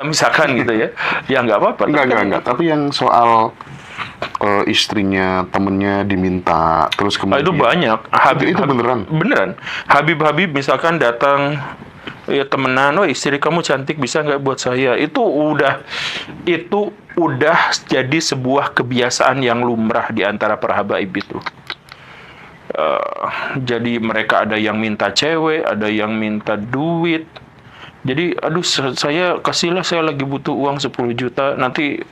Misalkan gitu ya, ya nggak apa-apa. Enggak. Tapi yang soal istrinya, temennya diminta, terus kemudian itu banyak. itu beneran? Beneran. Habib misalkan datang, ya temenan, oh istri kamu cantik, bisa nggak buat saya? Itu udah jadi sebuah kebiasaan yang lumrah di antara para habaib itu. Jadi mereka ada yang minta cewek, ada yang minta duit. Jadi, aduh, saya kasihlah, saya lagi butuh uang 10 juta, nanti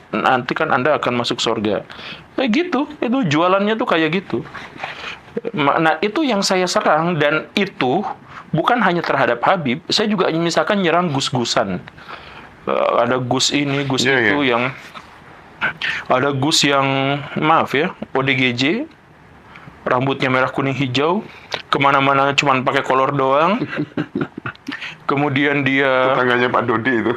kan Anda akan masuk surga. Kayak gitu, itu jualannya tuh kayak gitu. Nah, itu yang saya serang, dan itu bukan hanya terhadap Habib, saya juga misalkan nyerang gus-gusan. Ada gus ini, gus itu yang... Ada gus yang, maaf ya, ODGJ, rambutnya merah, kuning, hijau, kemana-mana cuma pakai kolor doang. Kemudian dia tetangganya Pak Dodi itu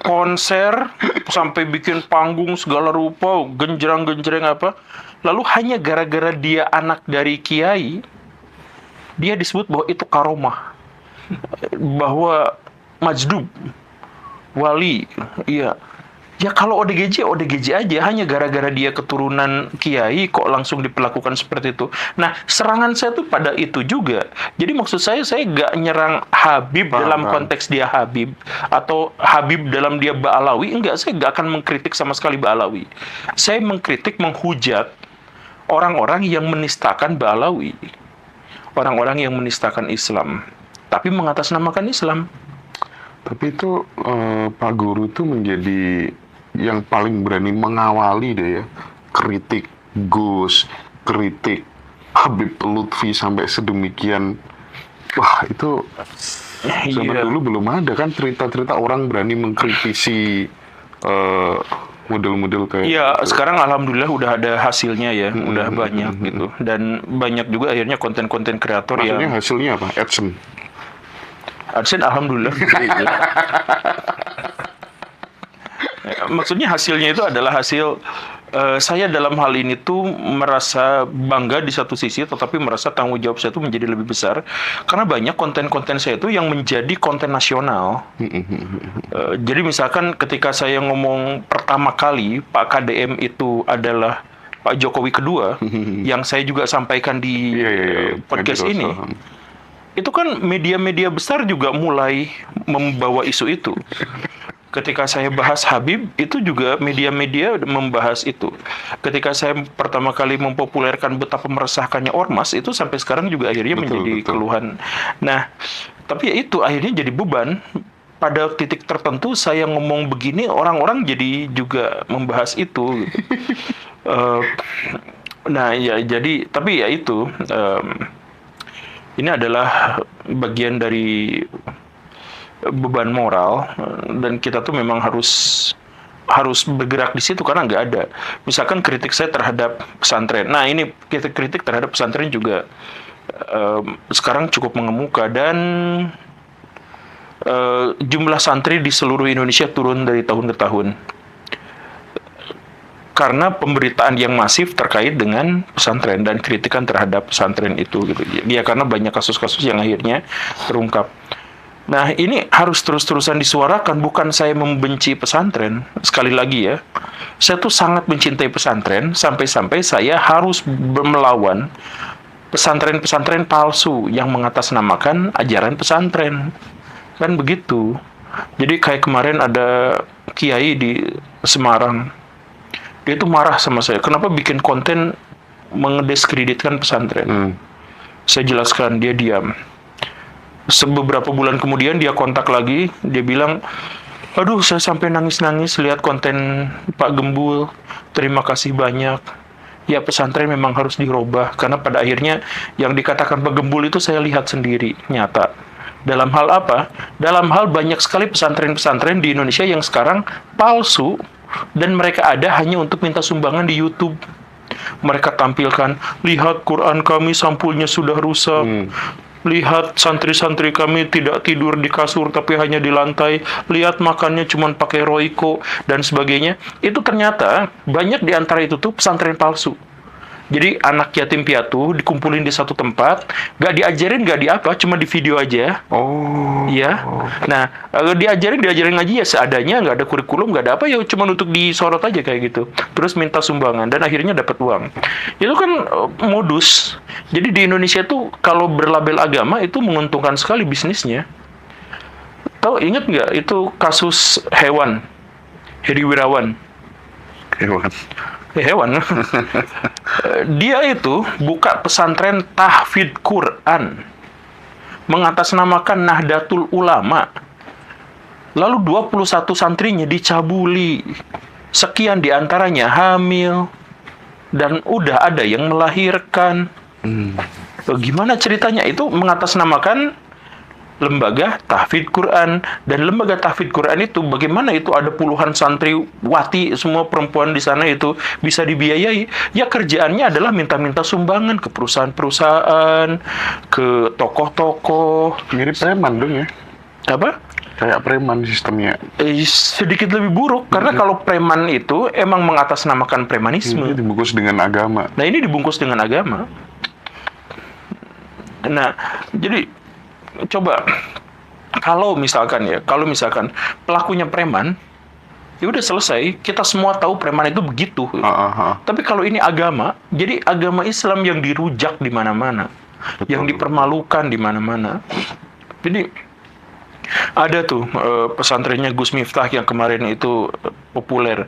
konser sampai bikin panggung segala rupa, genjreng apa. Lalu hanya gara-gara dia anak dari kiai, dia disebut bahwa itu karomah, bahwa majdub, wali. Iya. Ya kalau ODGJ aja, hanya gara-gara dia keturunan kiai kok langsung diperlakukan seperti itu. Nah, serangan saya tuh pada itu juga. Jadi maksud saya nggak nyerang Habib dalam konteks dia Habib, atau Habib dalam dia Ba'alawi. Enggak, saya nggak akan mengkritik sama sekali Ba'alawi. Saya mengkritik, menghujat orang-orang yang menistakan Ba'alawi. Orang-orang yang menistakan Islam, tapi mengatasnamakan Islam. Tapi itu Pak Guru tuh menjadi yang paling berani mengawali deh ya, kritik Gus, kritik Habib Lutfi sampai sedemikian. Wah, itu zaman dulu belum ada kan cerita-cerita orang berani mengkritisi model-model kayak gitu. Sekarang alhamdulillah udah ada hasilnya ya, udah banyak gitu. Dan banyak juga akhirnya konten-konten kreator yang... Maksudnya hasilnya apa? AdSense alhamdulillah. Maksudnya hasilnya itu adalah hasil saya dalam hal ini tuh merasa bangga di satu sisi, tetapi merasa tanggung jawab saya itu menjadi lebih besar karena banyak konten-konten saya itu yang menjadi konten nasional. Jadi misalkan ketika saya ngomong pertama kali Pak KDM itu adalah Pak Jokowi kedua, yang saya juga sampaikan di podcast ini, itu kan media-media besar juga mulai membawa isu itu. Ketika saya bahas Habib, itu juga media-media membahas itu. Ketika saya pertama kali mempopulerkan betapa meresahkannya ormas, itu sampai sekarang juga akhirnya menjadi keluhan. Nah, tapi ya itu akhirnya jadi beban. Pada titik tertentu saya ngomong begini, orang-orang jadi juga membahas itu. Nah, ya jadi, tapi ya itu, ini adalah bagian dari beban moral, dan kita tuh memang harus bergerak di situ karena nggak ada. Misalkan kritik saya terhadap pesantren. Nah, ini kritik terhadap pesantren juga sekarang cukup mengemuka, dan jumlah santri di seluruh Indonesia turun dari tahun ke tahun karena pemberitaan yang masif terkait dengan pesantren dan kritikan terhadap pesantren itu gitu. Ya karena banyak kasus-kasus yang akhirnya terungkap. Nah, ini harus terus-terusan disuarakan. Bukan saya membenci pesantren. Sekali lagi ya, saya tuh sangat mencintai pesantren, sampai-sampai saya harus melawan pesantren-pesantren palsu yang mengatasnamakan ajaran pesantren. Kan begitu. Jadi kayak kemarin ada kiai di Semarang. Dia tuh marah sama saya. Kenapa bikin konten mengedeskreditkan pesantren? Saya jelaskan, dia diam. Beberapa bulan kemudian dia kontak lagi, dia bilang, aduh saya sampai nangis-nangis lihat konten Pak Gembul, terima kasih banyak. Ya pesantren memang harus dirubah, karena pada akhirnya yang dikatakan Pak Gembul itu saya lihat sendiri, nyata. Dalam hal apa? Dalam hal banyak sekali pesantren-pesantren di Indonesia yang sekarang palsu, dan mereka ada hanya untuk minta sumbangan di YouTube. Mereka tampilkan, lihat Quran kami sampulnya sudah rusak. Lihat santri-santri kami tidak tidur di kasur tapi hanya di lantai. Lihat makannya cuma pakai Royco dan sebagainya. Itu ternyata banyak di antara itu tuh pesantren palsu. Jadi anak yatim piatu dikumpulin di satu tempat, nggak diajarin, nggak di apa, cuma di video aja. Oh. Iya. Nah, diajarin ngaji ya seadanya, nggak ada kurikulum, nggak ada apa, ya cuma untuk disorot aja kayak gitu. Terus minta sumbangan dan akhirnya dapat uang. Itu kan modus. Jadi di Indonesia tuh kalau berlabel agama itu menguntungkan sekali bisnisnya. Tahu, ingat nggak itu kasus hewan, Heri Wirawan? Hewan. Hewan. Dia itu buka pesantren tahfidz Quran, mengatasnamakan Nahdlatul Ulama. Lalu 21 santrinya dicabuli. Sekian diantaranya hamil. Dan udah ada yang melahirkan. Gimana ceritanya? Itu mengatasnamakan lembaga tahfidz Quran. Dan lembaga tahfidz Quran itu bagaimana itu ada puluhan santriwati, semua perempuan di sana itu bisa dibiayai. Ya kerjaannya adalah minta-minta sumbangan ke perusahaan-perusahaan, ke tokoh-tokoh. Mirip preman dong ya. Apa? Kayak preman sistemnya. Sedikit lebih buruk karena kalau preman itu emang mengatasnamakan premanisme. Ini dibungkus dengan agama. Nah, ini dibungkus dengan agama. Nah, jadi coba kalau misalkan pelakunya preman, ya udah selesai. Kita semua tahu preman itu begitu. Tapi kalau ini agama, jadi agama Islam yang dirujak di mana-mana, yang dipermalukan di mana-mana. Jadi ada tuh pesantrennya Gus Miftah yang kemarin itu populer.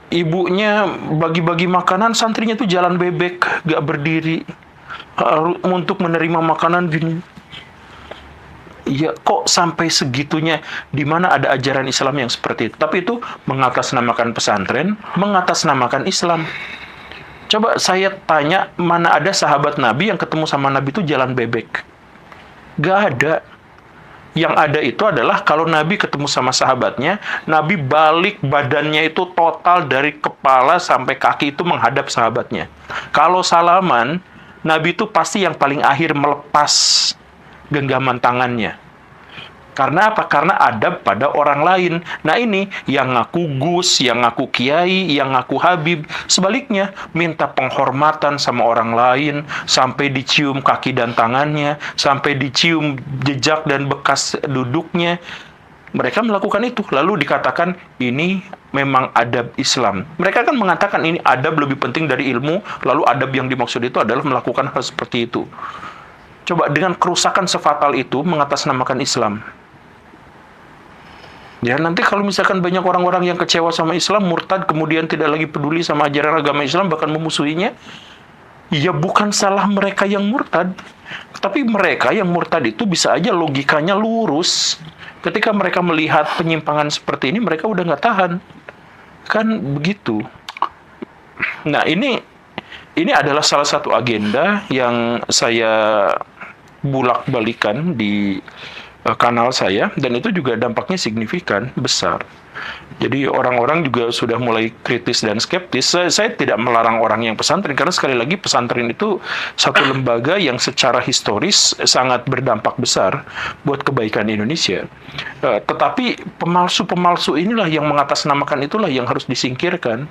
Ibunya bagi-bagi makanan, santrinya tuh jalan bebek, gak berdiri untuk menerima makanan gini. Ya kok sampai segitunya, di mana ada ajaran Islam yang seperti itu. Tapi itu mengatasnamakan pesantren, mengatasnamakan Islam. Coba saya tanya, mana ada sahabat Nabi yang ketemu sama Nabi itu jalan bebek? Gak ada. Yang ada itu adalah kalau Nabi ketemu sama sahabatnya, Nabi balik badannya itu total dari kepala sampai kaki itu menghadap sahabatnya. Kalau salaman, Nabi itu pasti yang paling akhir melepas genggaman tangannya. Karena apa? Karena adab pada orang lain. Nah ini, yang ngaku Gus, yang ngaku Kiai, yang ngaku Habib, sebaliknya minta penghormatan sama orang lain, sampai dicium kaki dan tangannya, sampai dicium jejak dan bekas duduknya. Mereka melakukan itu, lalu dikatakan ini memang adab Islam. Mereka kan mengatakan ini adab lebih penting dari ilmu, lalu adab yang dimaksud itu adalah melakukan hal seperti itu. Coba dengan kerusakan sefatal itu mengatasnamakan Islam. Ya nanti kalau misalkan banyak orang-orang yang kecewa sama Islam, murtad, kemudian tidak lagi peduli sama ajaran agama Islam, bahkan memusuhinya, ya bukan salah mereka yang murtad. Tapi mereka yang murtad itu bisa aja logikanya lurus. Ketika mereka melihat penyimpangan seperti ini, mereka udah nggak tahan. Kan begitu. Nah ini adalah salah satu agenda yang saya bulak-balikan di kanal saya, dan itu juga dampaknya signifikan, besar. Jadi orang-orang juga sudah mulai kritis dan skeptis. Saya tidak melarang orang yang pesantren, karena sekali lagi pesantren itu satu lembaga yang secara historis sangat berdampak besar buat kebaikan Indonesia. Tetapi pemalsu-pemalsu inilah yang mengatasnamakan, itulah yang harus disingkirkan.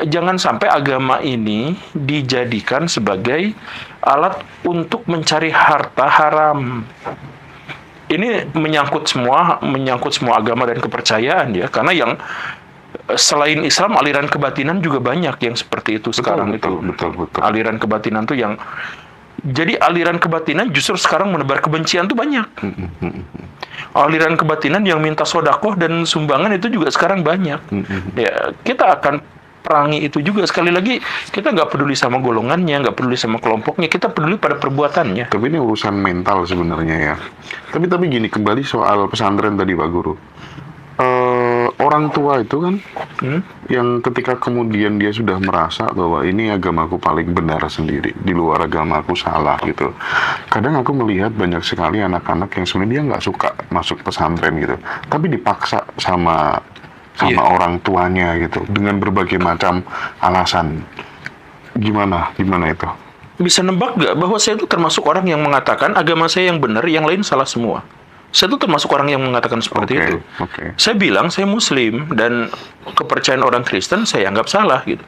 Jangan sampai agama ini dijadikan sebagai alat untuk mencari harta haram. Ini menyangkut semua agama dan kepercayaan ya, karena yang selain Islam aliran kebatinan juga banyak yang seperti itu sekarang. Betul. Aliran kebatinan tuh yang jadi aliran kebatinan justru sekarang menebar kebencian tuh banyak. Aliran kebatinan yang minta sodakoh dan sumbangan itu juga sekarang banyak. Ya, kita akan perangi itu juga. Sekali lagi, kita nggak peduli sama golongannya, nggak peduli sama kelompoknya, kita peduli pada perbuatannya. Tapi ini urusan mental sebenarnya ya. Tapi gini, kembali soal pesantren tadi Pak Guru. Orang tua itu kan, yang ketika kemudian dia sudah merasa bahwa ini agamaku paling benar sendiri, di luar agamaku salah gitu. Kadang aku melihat banyak sekali anak-anak yang sebenarnya dia nggak suka masuk pesantren gitu, tapi dipaksa sama orang tuanya gitu, dengan berbagai macam alasan. Gimana itu? Bisa nebak nggak bahwa saya itu termasuk orang yang mengatakan agama saya yang benar, yang lain salah semua? Saya tuh termasuk orang yang mengatakan seperti Oke, itu. oke. Saya bilang saya Muslim dan kepercayaan orang Kristen saya anggap salah gitu.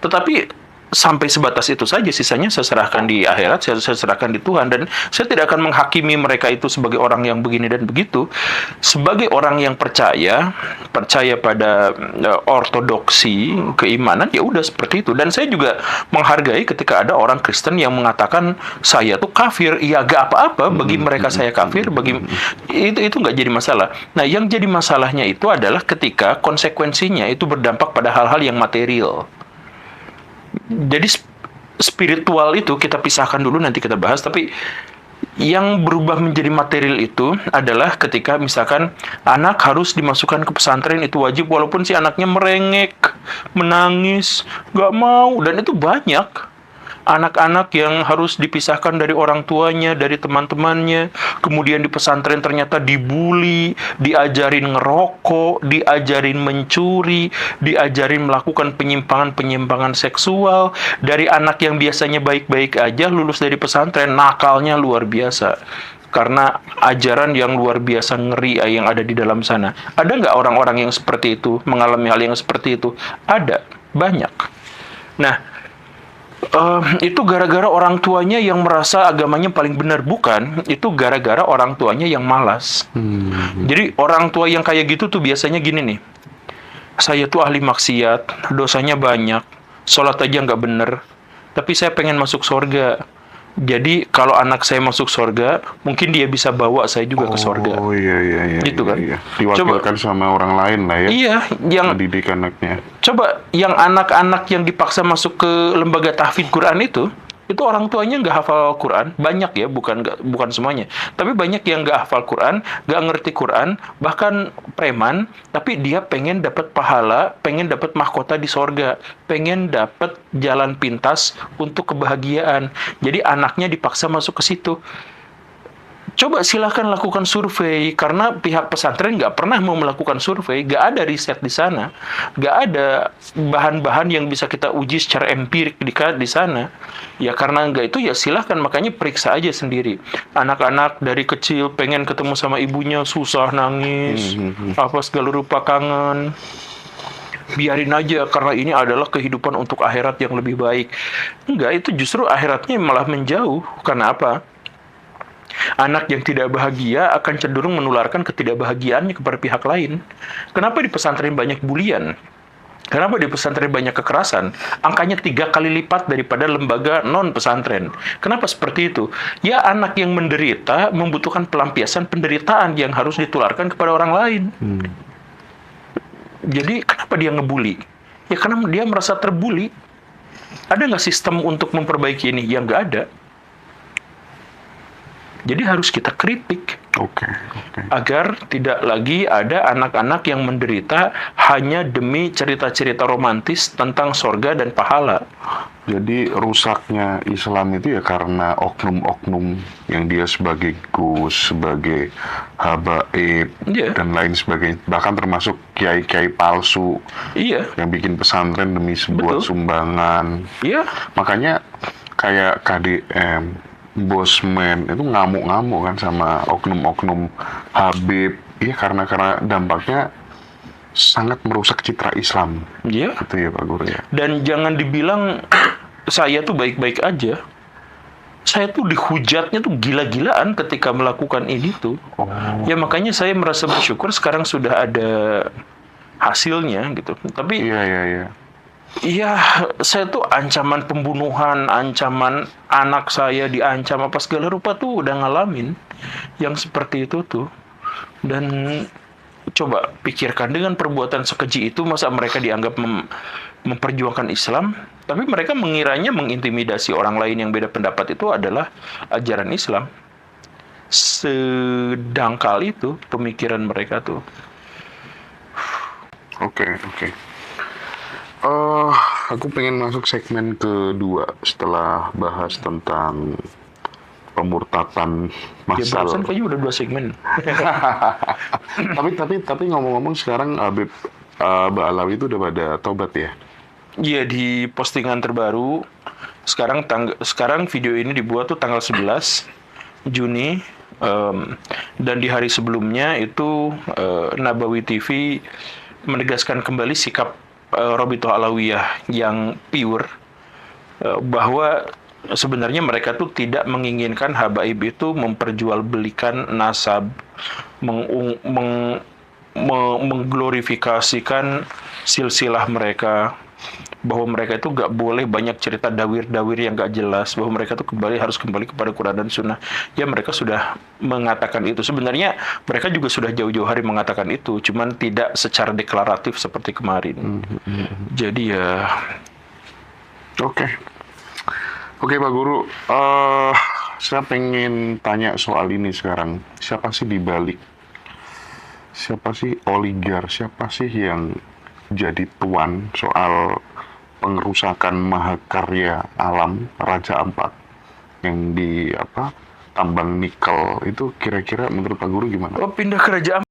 Tetapi sampai sebatas itu saja, sisanya saya serahkan di akhirat, saya serahkan di Tuhan, dan saya tidak akan menghakimi mereka itu sebagai orang yang begini dan begitu. Sebagai orang yang percaya pada ortodoksi keimanan, ya udah seperti itu. Dan saya juga menghargai ketika ada orang Kristen yang mengatakan saya tuh kafir. Ya gak apa-apa, bagi mereka saya kafir, bagi itu nggak jadi masalah. Nah, yang jadi masalahnya itu adalah ketika konsekuensinya itu berdampak pada hal-hal yang material. Jadi spiritual itu kita pisahkan dulu, nanti kita bahas. Tapi yang berubah menjadi material itu adalah ketika misalkan anak harus dimasukkan ke pesantren, itu wajib walaupun si anaknya merengek, menangis, nggak mau. Dan itu banyak anak-anak yang harus dipisahkan dari orang tuanya, dari teman-temannya, kemudian di pesantren ternyata dibully, diajarin ngerokok, diajarin mencuri, diajarin melakukan penyimpangan-penyimpangan seksual. Dari anak yang biasanya baik-baik aja, lulus dari pesantren, nakalnya luar biasa. Karena ajaran yang luar biasa ngeri yang ada di dalam sana. Ada nggak orang-orang yang seperti itu, mengalami hal yang seperti itu? Ada, banyak. Nah, itu gara-gara orang tuanya yang merasa agamanya paling benar. Bukan, itu gara-gara orang tuanya yang malas. Jadi orang tua yang kayak gitu tuh biasanya gini nih, saya tuh ahli maksiat, dosanya banyak, sholat aja nggak bener, tapi saya pengen masuk surga. Jadi kalau anak saya masuk surga, mungkin dia bisa bawa saya juga ke surga. Oh iya. Gitu kan. Iya. Diwakilkan sama orang lain lah ya. Iya, yang Mendidik anaknya. coba yang anak-anak yang dipaksa masuk ke lembaga tahfidz Quran itu orang tuanya nggak hafal Quran. Banyak ya, bukan semuanya. Tapi banyak yang nggak hafal Quran, nggak ngerti Quran, bahkan preman, tapi dia pengen dapat pahala, pengen dapat mahkota di sorga, pengen dapat jalan pintas untuk kebahagiaan. Jadi anaknya dipaksa masuk ke situ. Coba silahkan lakukan survei, karena pihak pesantren nggak pernah mau melakukan survei, nggak ada riset di sana, nggak ada bahan-bahan yang bisa kita uji secara empirik di sana. Ya karena nggak itu, ya silahkan, makanya periksa aja sendiri. Anak-anak dari kecil pengen ketemu sama ibunya, susah, nangis, apa segala rupa kangen. Biarin aja, karena ini adalah kehidupan untuk akhirat yang lebih baik. Enggak, itu justru akhiratnya malah menjauh. Karena apa? Anak yang tidak bahagia akan cenderung menularkan ketidakbahagiaannya kepada pihak lain. Kenapa di pesantren banyak bulian? Kenapa di pesantren banyak kekerasan? Angkanya 3 kali lipat daripada lembaga non-pesantren. Kenapa seperti itu? Ya, anak yang menderita membutuhkan pelampiasan penderitaan yang harus ditularkan kepada orang lain. Jadi, kenapa dia ngebully? Ya, karena dia merasa terbully. Ada nggak sistem untuk memperbaiki ini? Ya, nggak ada. Jadi harus kita kritik. Oke. Agar tidak lagi ada anak-anak yang menderita hanya demi cerita-cerita romantis tentang sorga dan pahala. Jadi rusaknya Islam itu ya karena oknum-oknum yang dia sebagai gus, sebagai habaib, dan lain sebagainya. Bahkan termasuk kiai-kiai palsu yang bikin pesantren demi sebuah sumbangan. Makanya kayak KDM, Bosman itu ngamuk-ngamuk kan sama oknum-oknum Habib. Iya, karena dampaknya sangat merusak citra Islam. Iya. Gitu ya Pak Guru ya. Dan jangan dibilang saya tuh baik-baik aja. Saya tuh dihujatnya tuh gila-gilaan ketika melakukan ini tuh. Ya makanya saya merasa bersyukur sekarang sudah ada hasilnya gitu. Tapi iya, saya tuh ancaman pembunuhan, ancaman anak saya diancam apa segala rupa tuh udah ngalamin yang seperti itu tuh. Dan coba pikirkan, dengan perbuatan sekeji itu masa mereka dianggap memperjuangkan Islam, tapi mereka mengiranya mengintimidasi orang lain yang beda pendapat itu adalah ajaran Islam. Sedangkal itu pemikiran mereka tuh. Oke. Aku pengen masuk segmen kedua setelah bahas tentang pemurtatan Ya massal. barusan kayaknya udah 2 segmen. tapi ngomong-ngomong sekarang Habib Ba'alawi itu udah pada tobat ya? Iya, di postingan terbaru. Sekarang video ini dibuat tuh tanggal 11 Juni Dan di hari sebelumnya itu Nabawi TV menegaskan kembali sikap Robitoh Alawiyah yang pure, bahwa sebenarnya mereka tuh tidak menginginkan Habaib itu memperjualbelikan nasab, mengglorifikasikan silsilah mereka, bahwa mereka itu nggak boleh banyak cerita dawir-dawir yang nggak jelas, bahwa mereka tuh harus kembali kepada Quran dan Sunnah. Ya, mereka sudah mengatakan itu. Sebenarnya mereka juga sudah jauh-jauh hari mengatakan itu, cuman tidak secara deklaratif seperti kemarin. Jadi ya, Oke. Oke Pak Guru, saya pengen tanya soal ini sekarang. Siapa sih di balik? Siapa sih oligar? Siapa sih yang jadi tuan soal pengerusakan mahakarya alam Raja Ampat yang di tambang nikel itu, kira-kira menurut Pak Guru gimana? pindah kerajaan